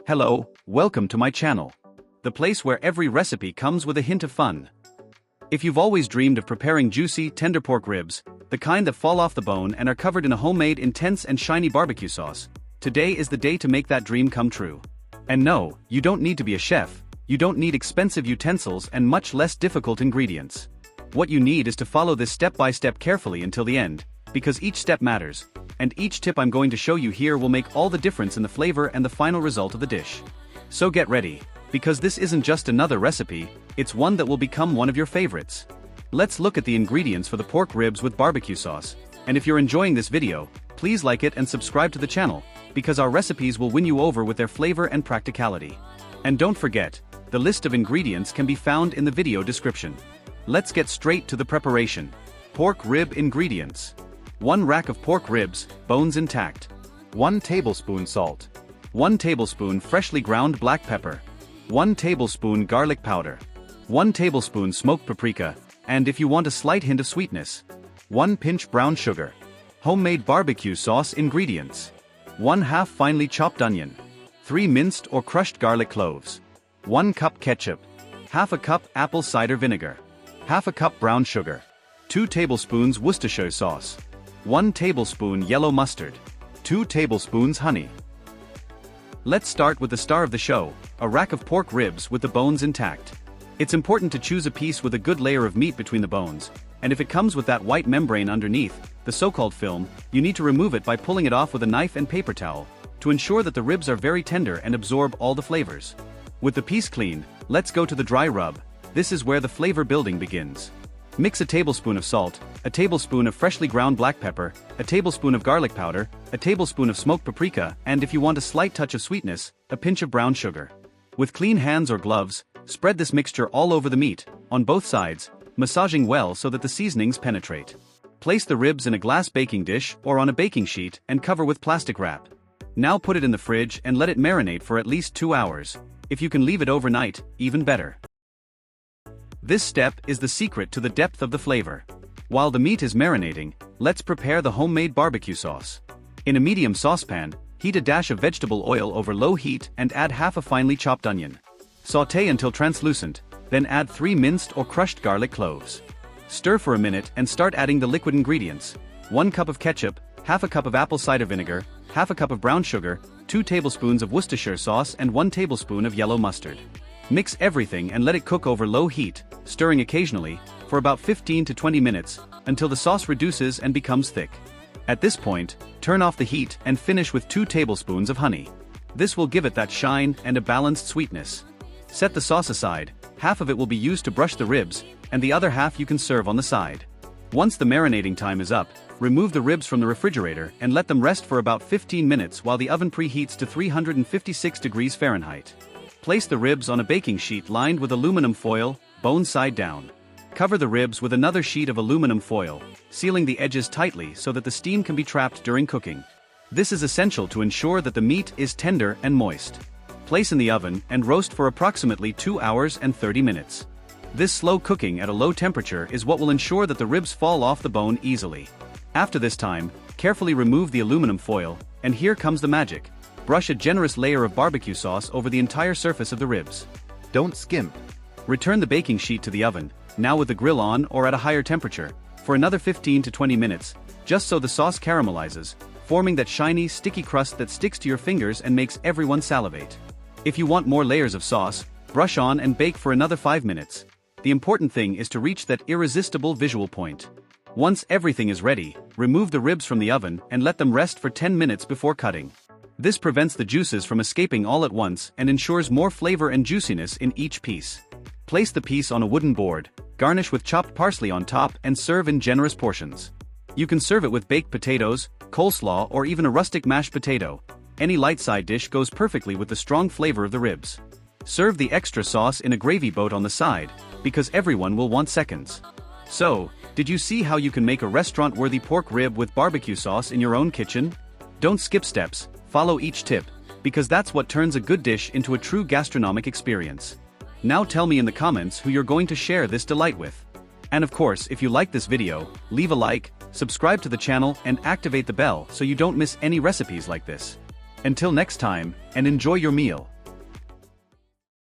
Hello, welcome to my channel. The place where every recipe comes with a hint of fun. If you've always dreamed of preparing juicy, tender pork ribs, the kind that fall off the bone and are covered in a homemade intense and shiny barbecue sauce, today is the day to make that dream come true. And no, you don't need to be a chef, you don't need expensive utensils and much less difficult ingredients. What you need is to follow this step by step carefully until the end, because each step matters, and each tip I'm going to show you here will make all the difference in the flavor and the final result of the dish. So get ready, because this isn't just another recipe, it's one that will become one of your favorites. Let's look at the ingredients for the pork ribs with barbecue sauce, and if you're enjoying this video, please like it and subscribe to the channel, because our recipes will win you over with their flavor and practicality. And don't forget, the list of ingredients can be found in the video description. Let's get straight to the preparation. Pork rib ingredients. 1 rack of pork ribs, bones intact. 1 tablespoon salt. 1 tablespoon freshly ground black pepper. 1 tablespoon garlic powder. 1 tablespoon smoked paprika, and if you want a slight hint of sweetness, 1 pinch brown sugar. Homemade barbecue sauce ingredients. 1/2 finely chopped onion. 3 minced or crushed garlic cloves. 1 cup ketchup. 1/2 cup apple cider vinegar. 1/2 cup brown sugar. 2 tablespoons Worcestershire sauce. 1 tablespoon yellow mustard. 2 tablespoons honey. Let's start with the star of the show, a rack of pork ribs with the bones intact. It's important to choose a piece with a good layer of meat between the bones, and if it comes with that white membrane underneath, the so-called film, you need to remove it by pulling it off with a knife and paper towel, to ensure that the ribs are very tender and absorb all the flavors. With the piece clean, let's go to the dry rub. This is where the flavor building begins. Mix a tablespoon of salt, a tablespoon of freshly ground black pepper, a tablespoon of garlic powder, a tablespoon of smoked paprika, and if you want a slight touch of sweetness, a pinch of brown sugar. With clean hands or gloves, spread this mixture all over the meat, on both sides, massaging well so that the seasonings penetrate. Place the ribs in a glass baking dish or on a baking sheet and cover with plastic wrap. Now put it in the fridge and let it marinate for at least 2 hours. If you can leave it overnight, even better. This step is the secret to the depth of the flavor. While the meat is marinating, let's prepare the homemade barbecue sauce. In a medium saucepan, heat a dash of vegetable oil over low heat and add 1/2 finely chopped onion. Sauté until translucent, then add 3 minced or crushed garlic cloves. Stir for a minute and start adding the liquid ingredients. 1 cup of ketchup, 1/2 cup of apple cider vinegar, 1/2 cup of brown sugar, 2 tablespoons of Worcestershire sauce and 1 tablespoon of yellow mustard. Mix everything and let it cook over low heat, stirring occasionally, for about 15 to 20 minutes, until the sauce reduces and becomes thick. At this point, turn off the heat and finish with 2 tablespoons of honey. This will give it that shine and a balanced sweetness. Set the sauce aside, 1/2 of it will be used to brush the ribs, and the other 1/2 you can serve on the side. Once the marinating time is up, remove the ribs from the refrigerator and let them rest for about 15 minutes while the oven preheats to 356 degrees Fahrenheit. Place the ribs on a baking sheet lined with aluminum foil, bone side down. Cover the ribs with another sheet of aluminum foil, sealing the edges tightly so that the steam can be trapped during cooking. This is essential to ensure that the meat is tender and moist. Place in the oven and roast for approximately 2 hours and 30 minutes. This slow cooking at a low temperature is what will ensure that the ribs fall off the bone easily. After this time, carefully remove the aluminum foil, and here comes the magic. Brush a generous layer of barbecue sauce over the entire surface of the ribs. Don't skimp. Return the baking sheet to the oven, now with the grill on or at a higher temperature, for another 15 to 20 minutes, just so the sauce caramelizes, forming that shiny, sticky crust that sticks to your fingers and makes everyone salivate. If you want more layers of sauce, brush on and bake for another 5 minutes. The important thing is to reach that irresistible visual point. Once everything is ready, remove the ribs from the oven and let them rest for 10 minutes before cutting. This prevents the juices from escaping all at once and ensures more flavor and juiciness in each piece. Place the piece on a wooden board, garnish with chopped parsley on top and serve in generous portions. You can serve it with baked potatoes, coleslaw or even a rustic mashed potato. Any light side dish goes perfectly with the strong flavor of the ribs. Serve the extra sauce in a gravy boat on the side, because everyone will want seconds. So, did you see how you can make a restaurant-worthy pork rib with barbecue sauce in your own kitchen? Don't skip steps. Follow each tip, because that's what turns a good dish into a true gastronomic experience. Now tell me in the comments who you're going to share this delight with. And of course, if you like this video, leave a like, subscribe to the channel and activate the bell so you don't miss any recipes like this. Until next time, and enjoy your meal.